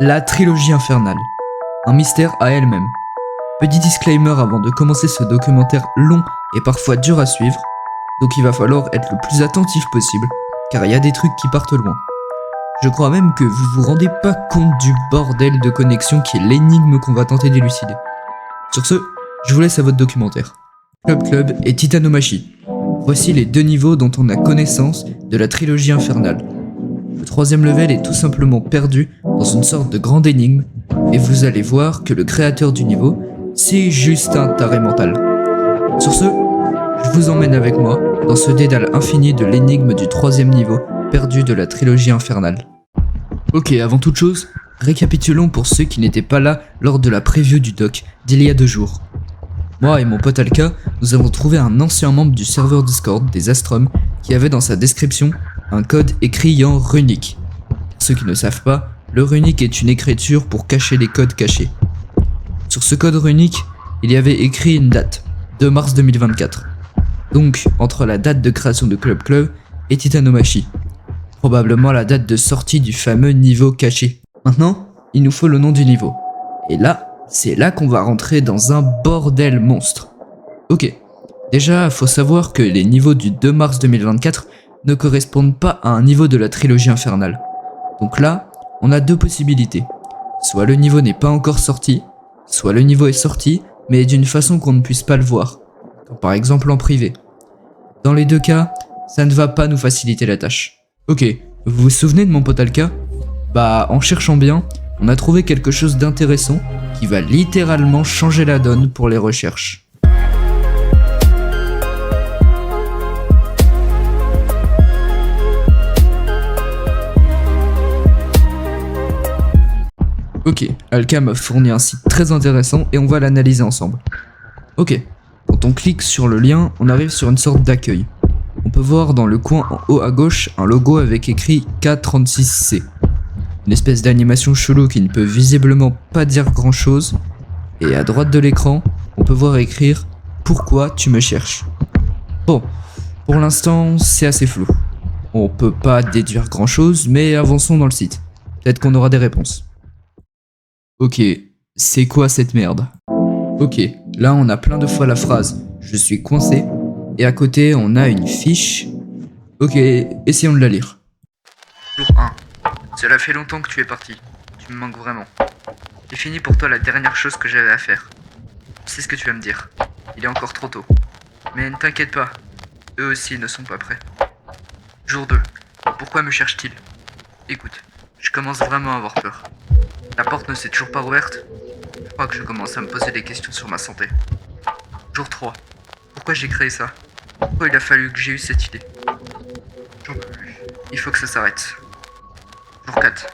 La trilogie infernale. Un mystère à elle-même. Petit disclaimer avant de commencer ce documentaire long et parfois dur à suivre, donc il va falloir être le plus attentif possible, car il y a des trucs qui partent loin. Je crois même que vous vous rendez pas compte du bordel de connexion qui est l'énigme qu'on va tenter d'élucider. Sur ce, je vous laisse à votre documentaire. Club et Titanomachi. Voici les deux niveaux dont on a connaissance de la trilogie infernale. Le troisième level est tout simplement perdu dans une sorte de grande énigme, et vous allez voir que le créateur du niveau, c'est juste un taré mental. Sur ce, je vous emmène avec moi dans ce dédale infini de l'énigme du troisième niveau perdu de la trilogie infernale. Ok, avant toute chose, récapitulons pour ceux qui n'étaient pas là lors de la preview du doc d'il y a 2 jours. Moi et mon pote Alka, nous avons trouvé un ancien membre du serveur Discord des Astrum qui avait dans sa description un code écrit en runique. Pour ceux qui ne savent pas, le runique est une écriture pour cacher les codes cachés. Sur ce code runique, il y avait écrit une date, 2 mars 2024. Donc, entre la date de création de Club et Titanomachi. Probablement la date de sortie du fameux niveau caché. Maintenant, il nous faut le nom du niveau. Et là, c'est là qu'on va rentrer dans un bordel monstre. Ok, déjà, faut savoir que les niveaux du 2 mars 2024 ne correspondent pas à un niveau de la trilogie infernale. Donc là, on a 2 possibilités. Soit le niveau n'est pas encore sorti, soit le niveau est sorti, mais d'une façon qu'on ne puisse pas le voir, comme par exemple en privé. Dans les 2 cas, ça ne va pas nous faciliter la tâche. Ok, vous vous souvenez de mon pote Alka ? Bah, en cherchant bien, on a trouvé quelque chose d'intéressant qui va littéralement changer la donne pour les recherches. Ok, Alka m'a fourni un site très intéressant et on va l'analyser ensemble. Ok, quand on clique sur le lien, on arrive sur une sorte d'accueil. On peut voir dans le coin en haut à gauche un logo avec écrit K36C. Une espèce d'animation chelou qui ne peut visiblement pas dire grand chose. Et à droite de l'écran, on peut voir écrire « Pourquoi tu me cherches ?» Bon, pour l'instant, c'est assez flou. On peut pas déduire grand chose, mais avançons dans le site. Peut-être qu'on aura des réponses. Ok, c'est quoi cette merde ? Ok, là on a plein de fois la phrase « Je suis coincé » et à côté on a une fiche. Ok, essayons de la lire. Jour 1. Cela fait longtemps que tu es parti. Tu me manques vraiment. J'ai fini pour toi la dernière chose que j'avais à faire. Je sais ce que tu vas me dire. Il est encore trop tôt. Mais ne t'inquiète pas. Eux aussi ne sont pas prêts. Jour 2. Pourquoi me cherche-t-il ? Écoute, je commence vraiment à avoir peur. La porte ne s'est toujours pas ouverte. Je crois que je commence à me poser des questions sur ma santé. Jour 3. Pourquoi j'ai créé ça ? Pourquoi il a fallu que j'ai eu cette idée ? J'en peux plus. Il faut que ça s'arrête. Jour 4.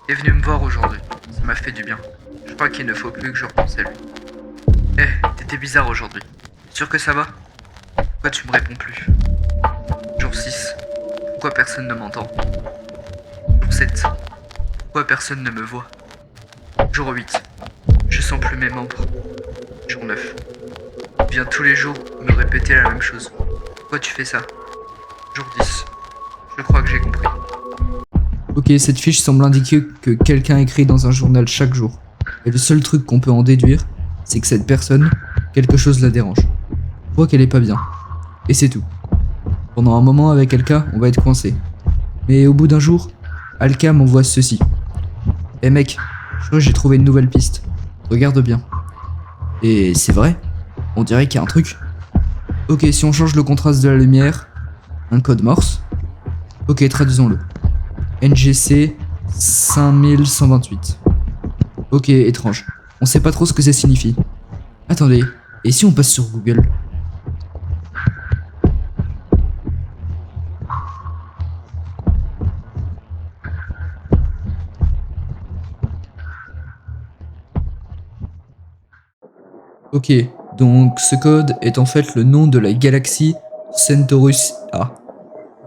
Il est venu me voir aujourd'hui. Ça m'a fait du bien. Je crois qu'il ne faut plus que je repense à lui. T'étais bizarre aujourd'hui. Sûr que ça va ? Pourquoi tu me réponds plus ? Jour 6. Pourquoi personne ne m'entend ? Jour 7. Pourquoi personne ne me voit ? Jour 8. Je sens plus mes membres. Jour 9. Il vient tous les jours me répéter la même chose. Pourquoi tu fais ça ? Jour 10. Je crois que j'ai compris. Ok, cette fiche semble indiquer que quelqu'un écrit dans un journal chaque jour. Et le seul truc qu'on peut en déduire, c'est que cette personne, quelque chose la dérange. On voit qu'elle est pas bien. Et c'est tout. Pendant un moment avec Alka, on va être coincé. Mais au bout d'un jour, Alka m'envoie ceci. Eh mec, je crois que j'ai trouvé une nouvelle piste. Regarde bien. Et c'est vrai, on dirait qu'il y a un truc. Ok, si on change le contraste de la lumière, un code Morse. Ok, traduisons-le. NGC 5128. Ok, étrange. On sait pas trop ce que ça signifie. Attendez, et si on passe sur Google ? Ok, donc ce code est en fait le nom de la galaxie Centaurus A.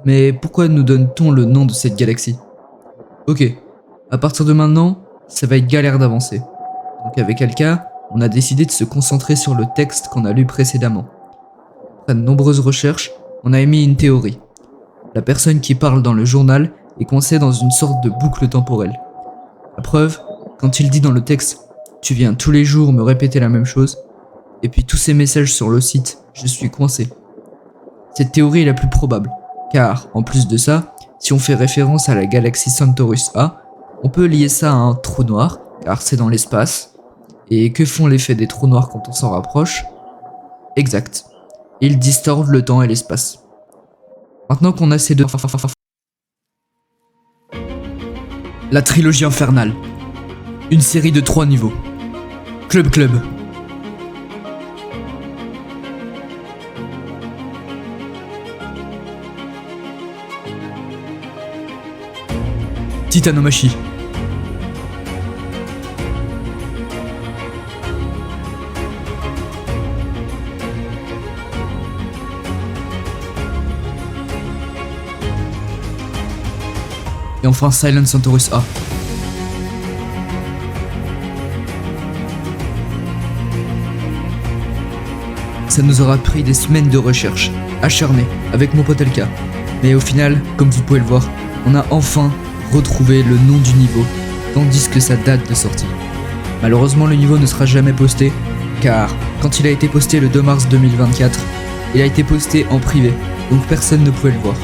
Mais pourquoi nous donne-t-on le nom de cette galaxie ? Ok, à partir de maintenant, ça va être galère d'avancer. Donc avec Alka, on a décidé de se concentrer sur le texte qu'on a lu précédemment. Après de nombreuses recherches, on a émis une théorie. La personne qui parle dans le journal est coincée dans une sorte de boucle temporelle. La preuve, quand il dit dans le texte « Tu viens tous les jours me répéter la même chose », et puis tous ces messages sur le site « Je suis coincé ». Cette théorie est la plus probable, car, en plus de ça, si on fait référence à la galaxie Centaurus A, on peut lier ça à un trou noir, car c'est dans l'espace. Et que font l'effet des trous noirs quand on s'en rapproche? Exact. Ils distordent le temps et l'espace. Maintenant qu'on a ces deux... La trilogie infernale. Une série de 3 niveaux. Club Club. Titanomachi. Et enfin Silent Centaurus A. Ça nous aura pris des semaines de recherche, acharnées, avec mon pote LK. Mais au final, comme vous pouvez le voir, on a enfin retrouvé le nom du niveau, tandis que sa date de sortie. Malheureusement, le niveau ne sera jamais posté, car quand il a été posté le 2 mars 2024, il a été posté en privé, donc personne ne pouvait le voir.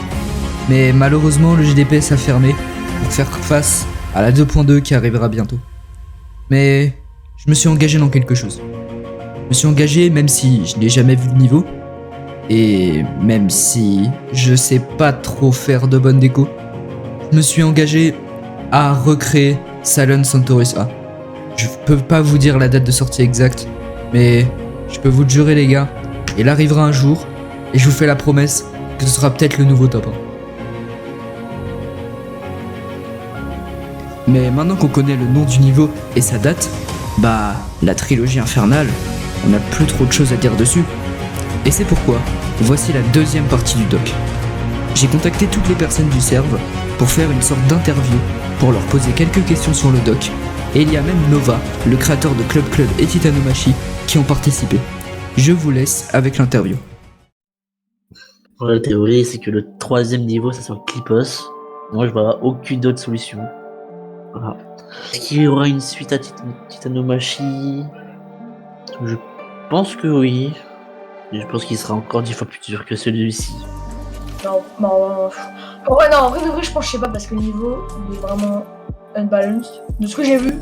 Mais malheureusement, le GDPS a fermé pour faire face à la 2.2 qui arrivera bientôt. Mais je me suis engagé dans quelque chose. Je me suis engagé même si je n'ai jamais vu le niveau, et même si je sais pas trop faire de bonne déco, je me suis engagé à recréer Silent Centaurus A. Je peux pas vous dire la date de sortie exacte, mais je peux vous le jurer les gars, il arrivera un jour, et je vous fais la promesse que ce sera peut-être le nouveau top 1. Mais maintenant qu'on connaît le nom du niveau et sa date, bah la trilogie infernale, on n'a plus trop de choses à dire dessus. Et c'est pourquoi, voici la deuxième partie du doc. J'ai contacté toutes les personnes du serve pour faire une sorte d'interview, pour leur poser quelques questions sur le doc, et il y a même Nova, le créateur de Club Club et Titanomachi, qui ont participé. Je vous laisse avec l'interview. La théorie, c'est que le 3e niveau, ça sera Clipos. Moi, je vois aucune autre solution. Voilà. Est-ce qu'il y aura une suite à Titanomachi? Je pense que oui. Et je pense qu'il sera encore 10 fois plus dur que celui-ci. Non, en vrai, de vrai, je pense, je sais pas, parce que le niveau, il est vraiment unbalanced. De ce que j'ai vu.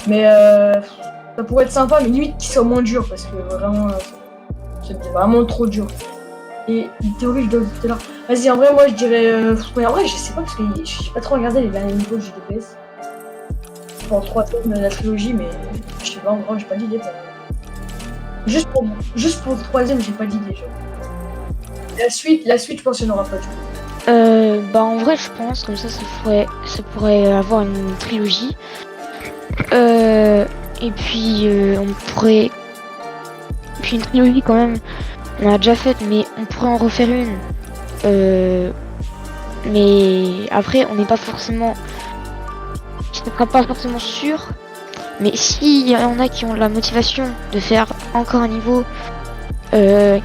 Mais ça pourrait être sympa, mais limite qu'il soit moins dur, parce que vraiment, c'est vraiment trop dur. Et une théorie, je dois dire tout à l'heure. Vas-y, en vrai, moi, je dirais... ouais, en vrai, je sais pas, parce que j'ai pas trop regardé les derniers niveaux de GDPS. Pour 3 thèmes de la trilogie, mais je sais pas, en vrai, j'ai pas d'idée. Juste pour le 3e, j'ai pas d'idée. La suite, je pense qu'il n'y en aura pas du tout. Bah en vrai je pense comme ça pourrait avoir une trilogie. Et puis on pourrait. Puis une trilogie quand même, on a déjà faite, mais on pourrait en refaire une. Mais après on n'est pas forcément. Je ne serai pas forcément sûr. Mais s'il y en a qui ont la motivation de faire encore un niveau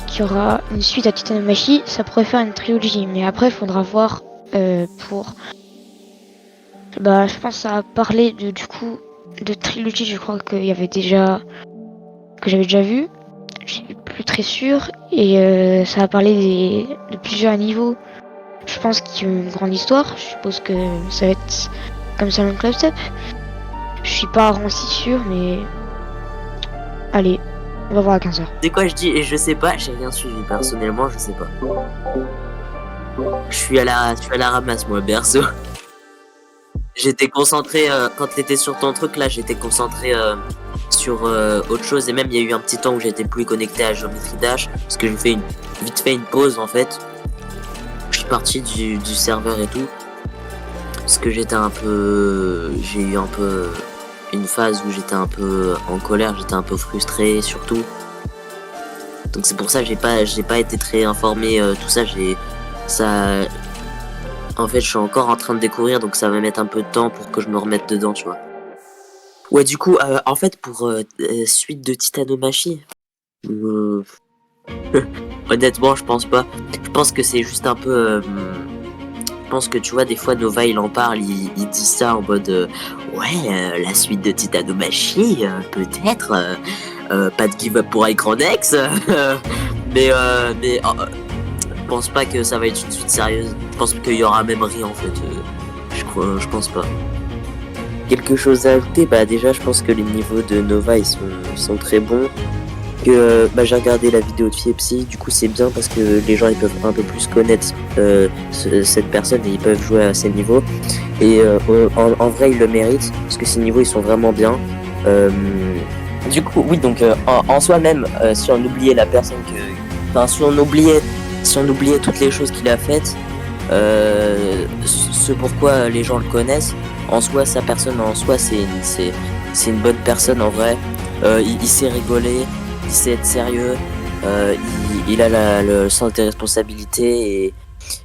qui aura une suite à Titanomachi, ça pourrait faire une trilogie. Mais après, il faudra voir pour... Bah, je pense à parler du coup de trilogie. Je crois qu'il y avait déjà... que j'avais déjà vu. Je suis plus très sûr. Et ça a parlé de plusieurs niveaux. Je pense qu'il y a une grande histoire. Je suppose que ça va être comme ça dans le Club Step. Je suis pas si sûr, mais... Allez, on va voir à 15h. C'est quoi je dis et je sais pas, j'ai rien suivi personnellement, je sais pas. Je suis à la ramasse moi perso. J'étais concentré quand t'étais sur ton truc là, j'étais concentré sur autre chose et même il y a eu un petit temps où j'étais plus connecté à Geometry Dash parce que j'ai fait vite fait une pause en fait. Je suis parti du serveur et tout parce que j'ai eu un peu une phase où j'étais un peu en colère, j'étais un peu frustré surtout. Donc c'est pour ça que j'ai pas été très informé tout ça, en fait je suis encore en train de découvrir donc ça va mettre un peu de temps pour que je me remette dedans, tu vois. Ouais, du coup en fait pour suite de Titanomachi honnêtement, je pense pas. Je pense que c'est juste un peu pense que tu vois, des fois Nova il en parle, il dit ça en mode la suite de Titanomachi, peut-être, pas de give up pour Ichronex, mais je pense pas que ça va être une suite sérieuse. Je pense qu'il y aura même rien en fait. Je pense pas. Quelque chose à ajouter, bah déjà je pense que les niveaux de Nova ils sont très bons. Que j'ai regardé la vidéo de Fiepsi, du coup c'est bien parce que les gens ils peuvent un peu plus connaître cette personne et ils peuvent jouer à ces niveaux. Et en vrai ils le méritent parce que ces niveaux ils sont vraiment bien. Du coup oui donc en soi même si on oubliait la personne si on oubliait toutes les choses qu'il a faites, ce pourquoi les gens le connaissent, en soi sa personne en soi c'est une bonne personne en vrai. Il sait rigoler, il sait être sérieux, il a le sens des responsabilités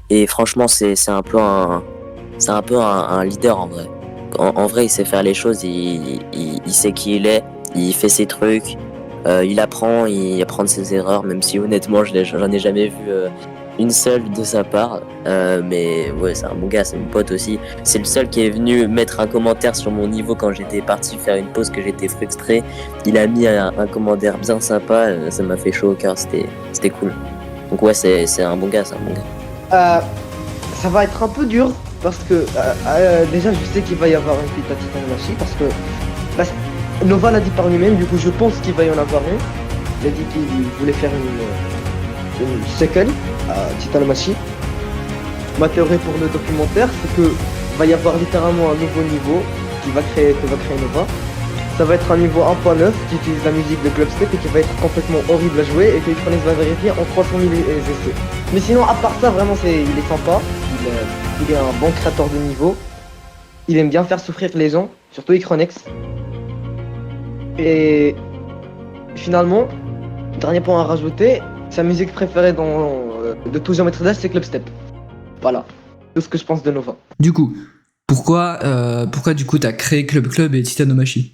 et franchement c'est un peu un leader en vrai. En vrai il sait faire les choses, il sait qui il est, il fait ses trucs, il apprend de ses erreurs, même si honnêtement j'en ai jamais vu une seule de sa part, mais ouais c'est un bon gars, c'est mon pote aussi. C'est le seul qui est venu mettre un commentaire sur mon niveau quand j'étais parti faire une pause, que j'étais frustré. Il a mis un commentaire bien sympa, ça m'a fait chaud au cœur, c'était cool. Donc ouais c'est un bon gars, Ça va être un peu dur parce que déjà je sais qu'il va y avoir une suite à Titanomachi parce que Nova l'a dit par lui-même, du coup je pense qu'il va y en avoir une. Il a dit qu'il voulait faire une sequel à Titanomachi. Ma théorie pour le documentaire, c'est que va y avoir littéralement un nouveau niveau que va créer Nova. Ça va être un niveau 1.9 qui utilise la musique de Clubstep et qui va être complètement horrible à jouer et que Ichronex va vérifier en 300 000 essais. Mais sinon, à part ça, vraiment, il est sympa. Il est un bon créateur de niveau. Il aime bien faire souffrir les gens, surtout Ichronex. Et finalement, dernier point à rajouter, sa musique préférée de tout géomètre d'âge, c'est Clubstep. Voilà, tout ce que je pense de Nova. Du coup, pourquoi du coup t'as créé Club Club et Titanomachi?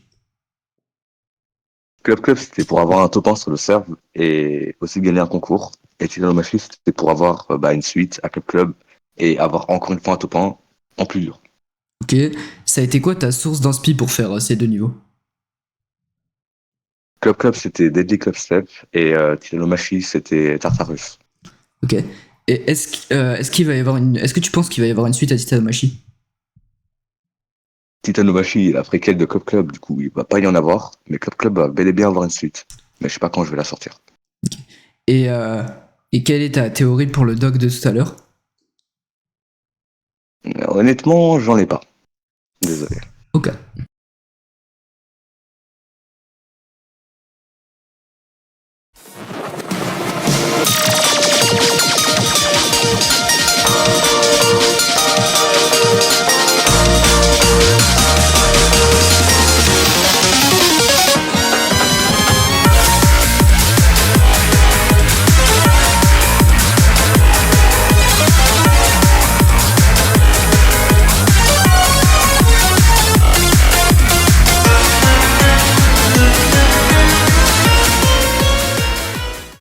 Club c'était pour avoir un top 1 sur le serve et aussi gagner un concours. Et Titanomachi c'était pour avoir une suite à Club Club et avoir encore une fois un top 1 en plus dur. Ok, ça a été quoi ta source d'inspi pour faire ces deux niveaux? Club c'était Deadly Club Step et Titanomachi c'était Tartarus. Ok, et est-ce que tu penses qu'il va y avoir une suite à Titanomachi? Titanomachi est la préquelle de Club Club, du coup il va pas y en avoir, mais Club Club va bel et bien avoir une suite. Mais je sais pas quand je vais la sortir. Et quelle est ta théorie pour le doc de tout à l'heure? Honnêtement, j'en ai pas. Désolé. Ok.